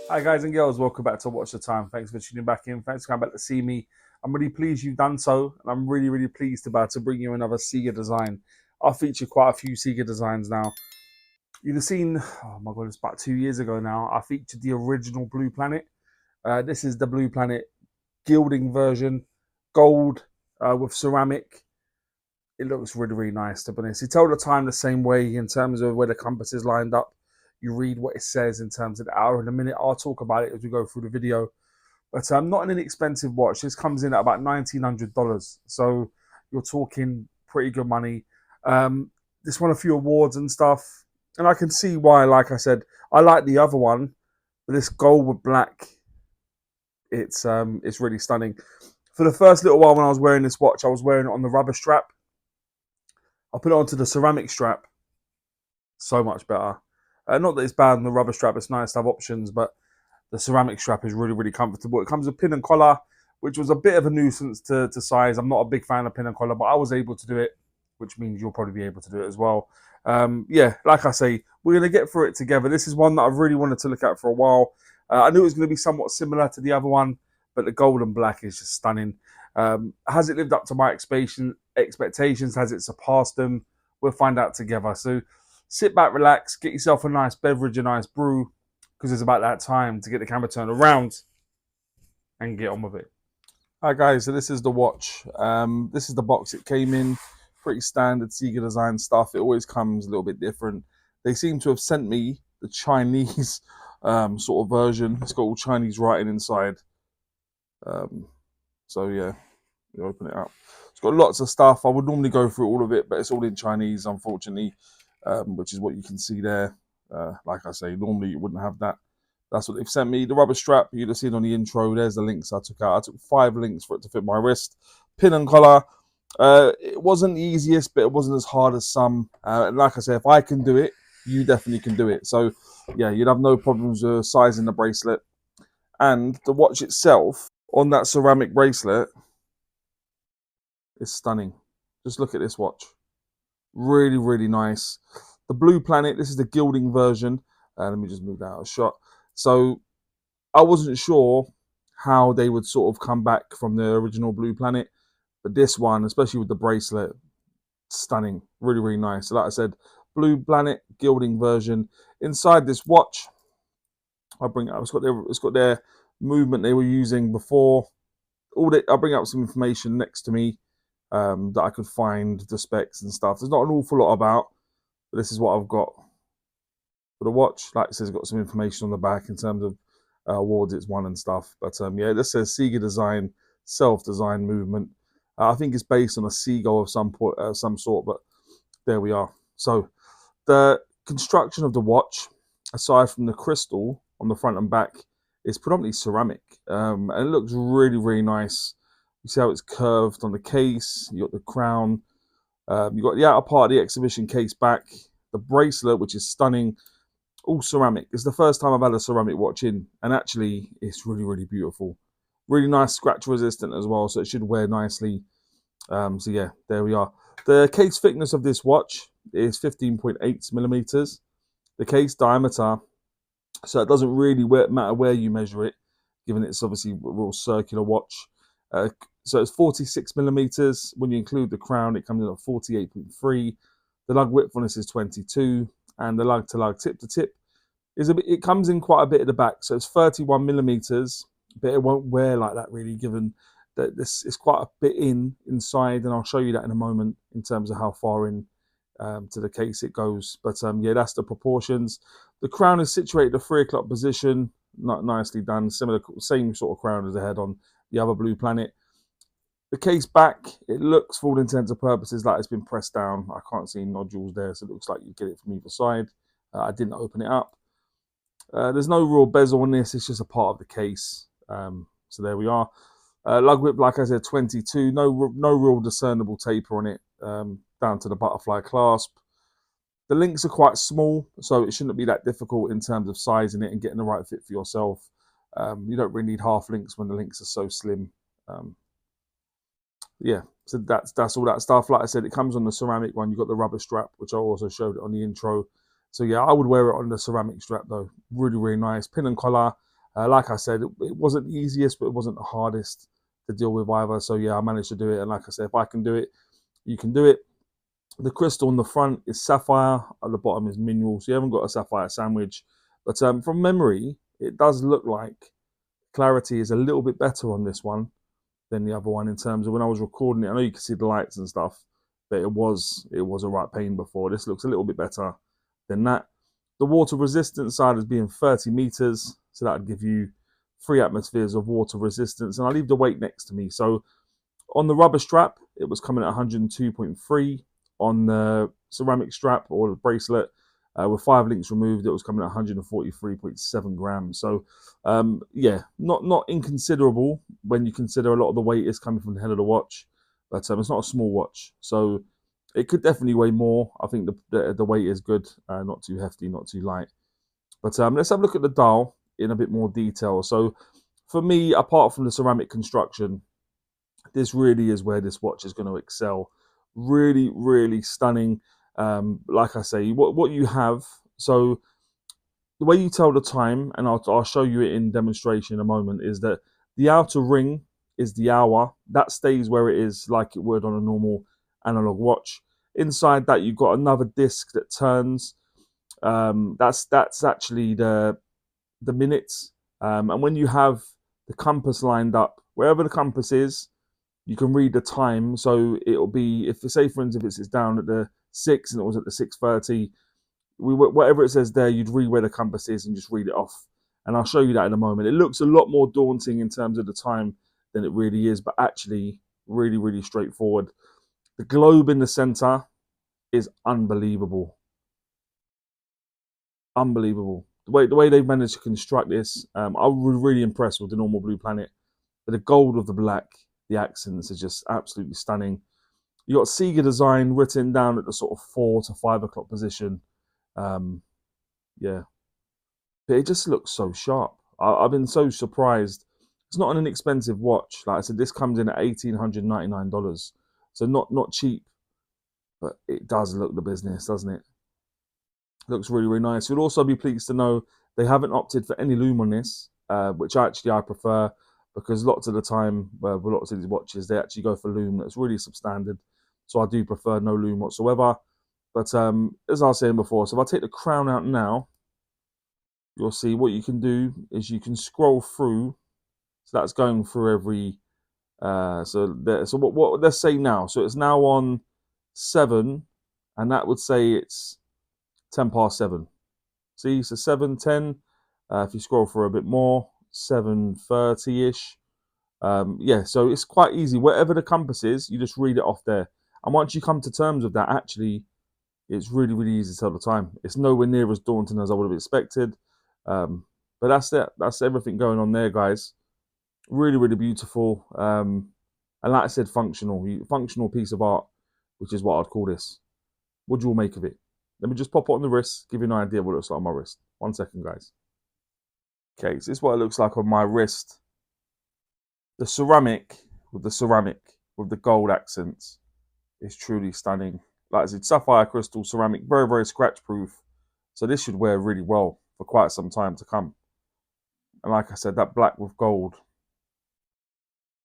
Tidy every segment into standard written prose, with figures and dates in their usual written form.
Hi guys and girls, welcome back to Watch the Time. Thanks for tuning back in. Thanks for coming back to see me. I'm really pleased you've done so, and I'm really pleased about to bring you another CIGA design. I've featured quite a few CIGA designs now. You'd have seen, oh my god, it's about 2 years ago now. I featured the original Blue Planet. This is the Blue Planet gilding version, gold with ceramic. It looks really nice, to be honest. You tell the time the same way in terms of where the compass is lined up. You read what it says in terms of the hour and a minute. I'll talk about it as we go through the video. But not an inexpensive watch. This comes in at about $1,900. So you're talking pretty good money. This won a few awards and stuff. And I can see why, like I said, I like the other one. But this gold with black, it's really stunning. For the first little while when I was wearing this watch, I was wearing it on the rubber strap. I put it onto the ceramic strap. So much better. Not that it's bad on the rubber strap. It's nice to have options, but the ceramic strap is really comfortable. It comes with pin and collar, which was a bit of a nuisance to size. I'm not a big fan of pin and collar, but I was able to do it, which means you'll probably be able to do it as well. Yeah, like I say, we're going to get through it together. This is one that I've really wanted to look at for a while. I knew it was going to be somewhat similar to the other one, but the gold and black is just stunning. Has it lived up to my expectations? Has it surpassed them? We'll find out together. So sit back, relax, get yourself a nice beverage, a nice brew, because it's about that time to get the camera turned around and get on with it. All right, guys, so this is the watch. This is the box it came in. Pretty standard CIGA Design stuff. It always comes a little bit different. They seem to have sent me the Chinese sort of version. It's got all Chinese writing inside. So yeah, you open it up. It's got lots of stuff. I would normally go through all of it, but it's all in Chinese, unfortunately, which is what you can see there. Like I say, normally you wouldn't have that. That's what they've sent me. The rubber strap, you'd have seen on the intro. There's the links I took out. I took 5 links for it to fit my wrist. Pin and collar. It wasn't the easiest, but it wasn't as hard as some. And like I say, if I can do it, you definitely can do it. So yeah, you'd have no problems with sizing the bracelet. And the watch itself, on that ceramic bracelet, is stunning. Just look at this watch. Really nice. The Blue Planet, this is the gilding version. Let me just move that out of shot. So I wasn't sure how they would sort of come back from the original Blue Planet. But this one, especially with the bracelet, stunning. Really nice. So like I said, Blue Planet gilding version. Inside this watch, I'll bring it up. It's got their movement they were using before. I'll bring up some information next to me that I could find, the specs and stuff. There's not an awful lot about, but this is what I've got for the watch. Like it says, it's got some information on the back in terms of awards it's won and stuff. But yeah, this says CIGA Design, self-design movement. I think it's based on a seagull of some sort, but there we are. So the construction of the watch, aside from the crystal on the front and back, is predominantly ceramic, and it looks really nice. You see how it's curved on the case. You got the crown. You got the outer part of the exhibition case back. The bracelet, which is stunning, all ceramic. It's the first time I've had a ceramic watch in, and actually, it's really beautiful. Really nice, scratch resistant as well, so it should wear nicely. So yeah, there we are. The case thickness of this watch is 15.8 millimeters. The case diameter, so it doesn't really matter where you measure it, given it's obviously a real circular watch. So it's 46 millimeters. When you include the crown, it comes in at 48.3. The lug width on this is 22, and the lug to lug, tip to tip, it comes in quite a bit at the back. So it's 31 millimeters, but it won't wear like that really, given that this is quite a bit inside, and I'll show you that in a moment in terms of how far in to the case it goes. But yeah, that's the proportions. The crown is situated at the 3 o'clock position. Not nicely done. Same sort of crown as the head on the other Blue Planet. The case back, it looks, for all intents and purposes, like it's been pressed down. I can't see nodules there, so it looks like you get it from either side. I didn't open it up. There's no real bezel on this. It's just a part of the case. So there we are. Lug width, like I said, 22. No real discernible taper on it, down to the butterfly clasp. The links are quite small, so it shouldn't be that difficult in terms of sizing it and getting the right fit for yourself. You don't really need half links when the links are so slim. Yeah, so that's all that stuff. Like I said, it comes on the ceramic one. You've got the rubber strap, which I also showed it on the intro. So yeah, I would wear it on the ceramic strap though. Really nice. Pin and collar. Like I said, it wasn't the easiest, but it wasn't the hardest to deal with either. So yeah, I managed to do it. And like I said, if I can do it, you can do it. The crystal on the front is sapphire, at the bottom is mineral. So you haven't got a sapphire sandwich. But from memory, it does look like clarity is a little bit better on this one than the other one in terms of when I was recording it. I know you can see the lights and stuff, but it was a right pain before. This looks a little bit better than that. The water resistance side is being 30 meters, so that would give you 3 atmospheres of water resistance. And I leave the weight next to me. So on the rubber strap, it was coming at 102.3. On the ceramic strap or the bracelet, with 5 links removed, it was coming at 143.7 grams. So, yeah, not inconsiderable when you consider a lot of the weight is coming from the head of the watch, but it's not a small watch, so it could definitely weigh more. I think the weight is good, not too hefty, not too light. But let's have a look at the dial in a bit more detail. So, for me, apart from the ceramic construction, this really is where this watch is going to excel. Really, really stunning. Like I say, what you have. So the way you tell the time, and I'll show you it in demonstration in a moment, is that the outer ring is the hour. That stays where it is, like it would on a normal analog watch. Inside that, you've got another disc that turns. That's actually the minutes. And when you have the compass lined up, wherever the compass is, you can read the time. So it'll be, if say for instance, it's down at the 6 and it was at the 6:30, whatever it says there, you'd read where the compass is and just read it off. And I'll show you that in a moment. It looks a lot more daunting in terms of the time than it really is, but actually really, really straightforward. The globe in the center is unbelievable. Unbelievable. The way they've managed to construct this, I was really impressed with the normal Blue Planet. But the gold of the black, the accents are just absolutely stunning. You got CIGA Design written down at the sort of 4 to 5 o'clock position. Yeah, but it just looks so sharp. I've been so surprised. It's not an inexpensive watch. Like I said, this comes in at $1,899, so not cheap, but it does look the business, doesn't it? Looks really, really nice. You'll also be pleased to know they haven't opted for any loom on this, which actually I prefer, because lots of the time, with lots of these watches, they actually go for loom that's really substandard. So I do prefer no loom whatsoever. But as I was saying before, so if I take the crown out now, you'll see what you can do is you can scroll through. So that's going through every. So what let's say now. So it's now on 7, and that would say it's 7:10. See, so 7:10. If you scroll through a bit more, 7:30-ish. Yeah, so it's quite easy. Wherever the compass is, you just read it off there. And once you come to terms with that, actually, it's really, really easy to tell the time. It's nowhere near as daunting as I would have expected. But that's it. That's everything going on there, guys. Really, really beautiful. And like I said, functional piece of art, which is what I'd call this. What do you all make of it? Let me just pop it on the wrist, give you an idea of what it looks like on my wrist. 1 second, guys. Okay, so this is what it looks like on my wrist. The ceramic with the gold accents is truly stunning. Like I said, sapphire crystal ceramic, very, very scratch proof. So this should wear really well for quite some time to come. And like I said, that black with gold,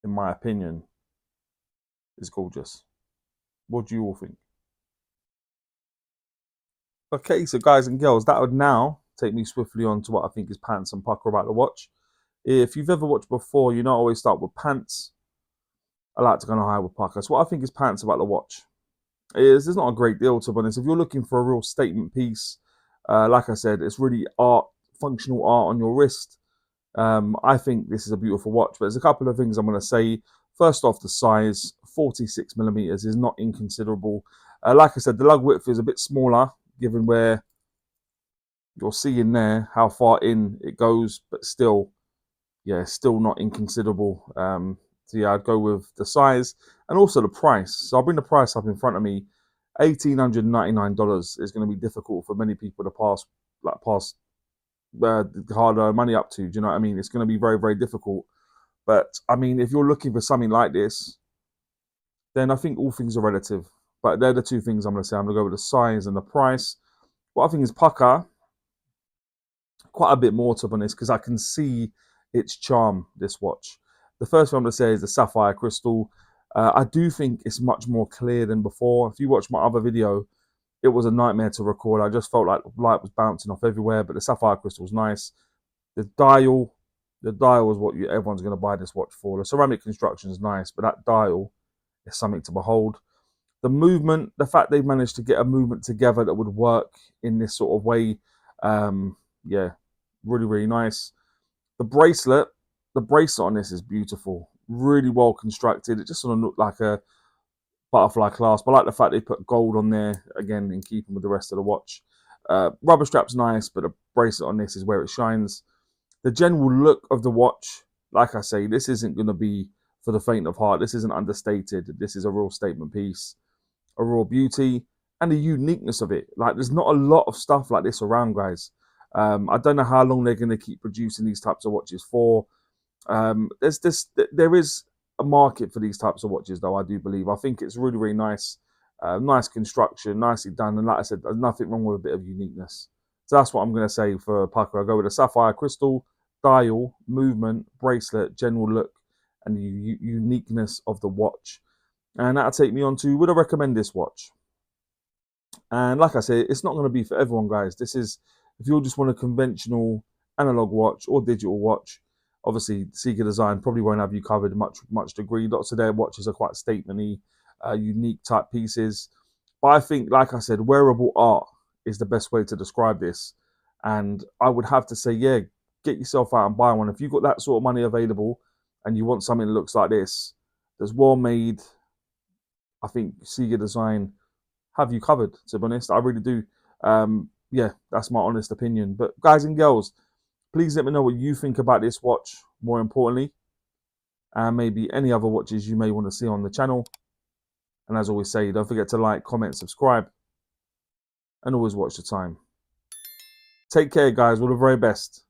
in my opinion, is gorgeous. What do you all think? Okay, so guys and girls, that would now take me swiftly on to what I think is pants and pucker about the watch. If you've ever watched before, you know I always start with pants. I like to go high with pucker. So what I think is pants about the watch is there's not a great deal, to be honest. If you're looking for a real statement piece, like I said, it's really art, functional art on your wrist. I think this is a beautiful watch, but there's a couple of things I'm going to say. First off, the size, 46 millimeters is not inconsiderable. Like I said, the lug width is a bit smaller, given where you're seeing there how far in it goes, but still, yeah, still not inconsiderable. So yeah, I'd go with the size and also the price. So I'll bring the price up in front of me. $1,899 is going to be difficult for many people to pass hard money up to. Do you know what I mean? It's going to be very, very difficult. But I mean, if you're looking for something like this, then I think all things are relative. But they're the two things I'm going to say. I'm going to go with the size and the price. What I think is pucker quite a bit more, to be honest, because I can see its charm, this watch. The first one I'm going to say is the sapphire crystal. I do think it's much more clear than before. If you watch my other video, it was a nightmare to record. I just felt like light was bouncing off everywhere, but the sapphire crystal was nice. The dial is what everyone's going to buy this watch for. The ceramic construction is nice, but that dial is something to behold. The movement, the fact they managed to get a movement together that would work in this sort of way, yeah, really, really nice. The bracelet on this is beautiful, really well constructed. It just sort of looked like a butterfly clasp. I like the fact they put gold on there, again, in keeping with the rest of the watch. Rubber strap's nice, but the bracelet on this is where it shines. The general look of the watch, like I say, this isn't going to be for the faint of heart. This isn't understated. This is a real statement piece, a real beauty, and the uniqueness of it. Like, there's not a lot of stuff like this around, guys. I don't know how long they're going to keep producing these types of watches for. There is a market for these types of watches, though, I do believe. I think it's really, really nice. Nice construction, nicely done. And like I said, there's nothing wrong with a bit of uniqueness. So that's what I'm going to say for Pukka. I'll go with a sapphire crystal, dial, movement, bracelet, general look, and the uniqueness of the watch. And that'll take me on to, would I recommend this watch? And like I say, it's not going to be for everyone, guys. This is, if you just want a conventional analog watch or digital watch, obviously CIGA Design probably won't have you covered much degree. Lots of their watches are quite statementy, unique type pieces. But I think, like I said, wearable art is the best way to describe this. And I would have to say, yeah, get yourself out and buy one. If you've got that sort of money available and you want something that looks like this, that's well made, I think CIGA Design have you covered, to be honest. I really do. Yeah, that's my honest opinion. But guys and girls, please let me know what you think about this watch, more importantly, and maybe any other watches you may want to see on the channel. And as I always say, don't forget to like, comment, subscribe, and always watch the time. Take care, guys. All the very best.